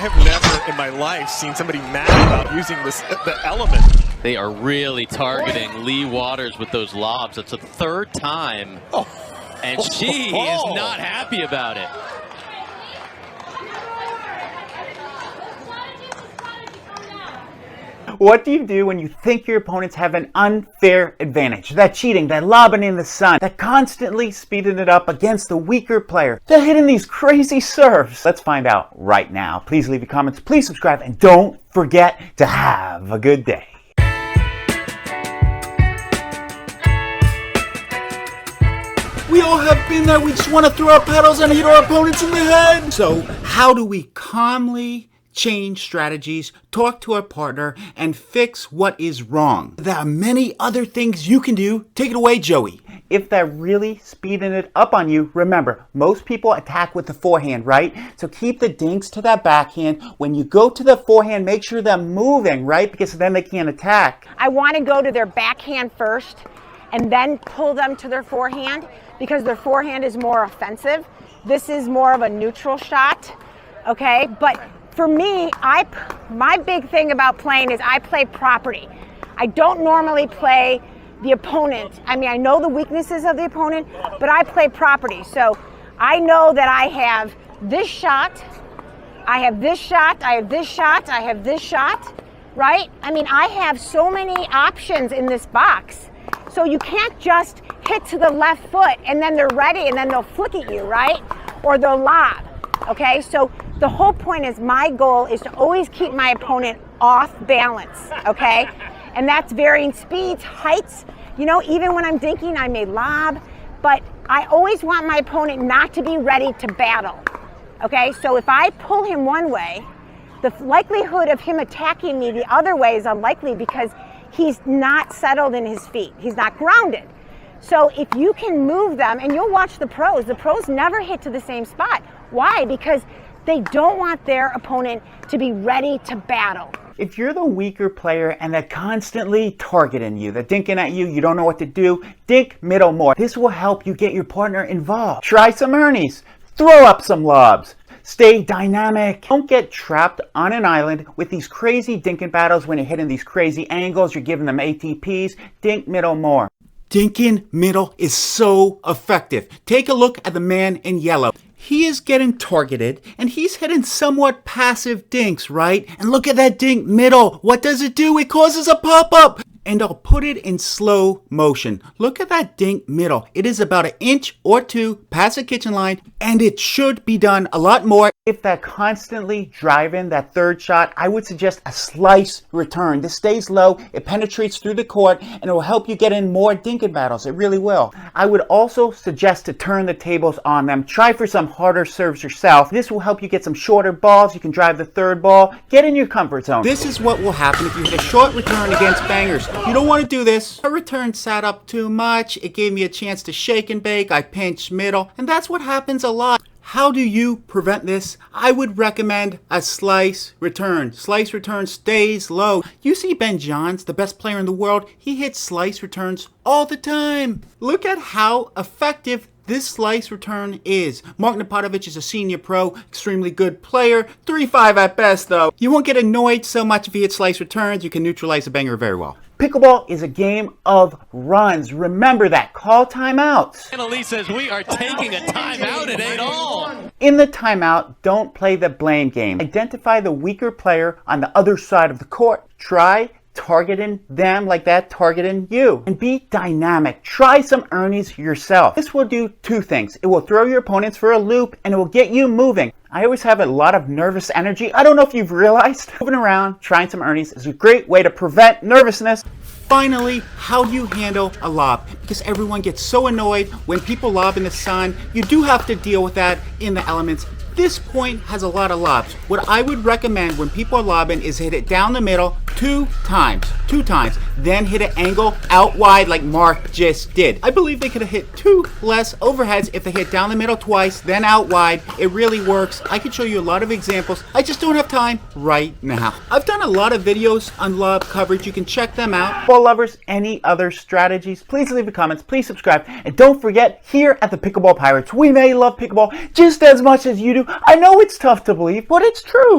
I have never in my life seen somebody mad about using the element. They are really targeting Lee Waters with those lobs. That's the third time, and she is not happy about it. What do you do when you think your opponents have an unfair advantage? That cheating, that lobbing in the sun, that constantly speeding it up against the weaker player. They're hitting these crazy serves. Let's find out right now. Please leave your comments, please subscribe, and don't forget to have a good day. We all have been there. We just want to throw our paddles and hit our opponents in the head. So how do we calmly change strategies, talk to our partner, and fix what is wrong? There are many other things you can do. Take it away, Joey. If they're really speeding it up on you, remember, most people attack with the forehand, right? So keep the dinks to that backhand. When you go to the forehand, make sure they're moving, right? Because then they can't attack. I want to go to their backhand first and then pull them to their forehand because their forehand is more offensive. This is more of a neutral shot, okay? But for me, my big thing about playing is I play property. I don't normally play the opponent. I mean, I know the weaknesses of the opponent, but I play property. So I know that I have this shot, I have this shot, I have this shot, I have this shot, right? I mean, I have so many options in this box. So you can't just hit to the left foot and then they're ready and then they'll flick at you, right? Or they'll lob, okay? So the whole point is my goal is to always keep my opponent off balance, okay? And that's varying speeds, heights. You know, even when I'm dinking, I may lob, but I always want my opponent not to be ready to battle, okay? So if I pull him one way, the likelihood of him attacking me the other way is unlikely because he's not settled in his feet. He's not grounded. So if you can move them, and you'll watch the pros never hit to the same spot. Why? Because they don't want their opponent to be ready to battle. If you're the weaker player and they're constantly targeting you, they're dinking at you, you don't know what to do, dink middle more. This will help you get your partner involved. Try some Ernies. Throw up some lobs. Stay dynamic. Don't get trapped on an island with these crazy dinking battles when you're hitting these crazy angles, you're giving them ATPs. Dink middle more. Dinking middle is so effective. Take a look at the man in yellow. He is getting targeted and he's hitting somewhat passive dinks, right? And look at that dink middle. What does it do? It causes a pop-up. And I'll put it in slow motion. Look at that dink middle. It is about an inch or two past the kitchen line, and it should be done a lot more. If they're constantly driving that third shot, I would suggest a slice return. This stays low, it penetrates through the court, and it will help you get in more dinking battles. It really will. I would also suggest to turn the tables on them. Try for some harder serves yourself. This will help you get some shorter balls. You can drive the third ball. Get in your comfort zone. This is what will happen if you hit a short return against bangers. You don't want to do this. A return sat up too much. It gave me a chance to shake and bake. I pinched middle. And that's what happens a lot. How do you prevent this? I would recommend a slice return. Slice return stays low. You see Ben Johns, the best player in the world, he hits slice returns all the time. Look at how effective this slice return is. Mark Napatovich is a senior pro, extremely good player, 3-5 at best though. You won't get annoyed so much if you hit slice returns. You can neutralize a banger very well. Pickleball is a game of runs. Remember that. Call timeouts. Annalise says we are taking a timeout. It ain't all. In the timeout, don't play the blame game. Identify the weaker player on the other side of the court. Try targeting them like that targeting you. And be dynamic. Try some Ernies yourself. This will do two things. It will throw your opponents for a loop and it will get you moving. I always have a lot of nervous energy. I don't know if you've realized. Moving around, trying some Ernies is a great way to prevent nervousness. Finally, how do you handle a lob? Because everyone gets so annoyed when people lob in the sun. You do have to deal with that in the elements. This point has a lot of lobs. What I would recommend when people are lobbing is hit it down the middle two times, then hit an angle out wide like Mark just did. I believe they could have hit 2 less overheads if they hit down the middle twice, then out wide. It really works. I could show you a lot of examples. I just don't have time right now. I've done a lot of videos on lob coverage. You can check them out. Ball lovers, any other strategies, please leave the comments, please subscribe, and don't forget, here at the Pickleball Pirates, we may love pickleball just as much as you do. I know it's tough to believe, but it's true.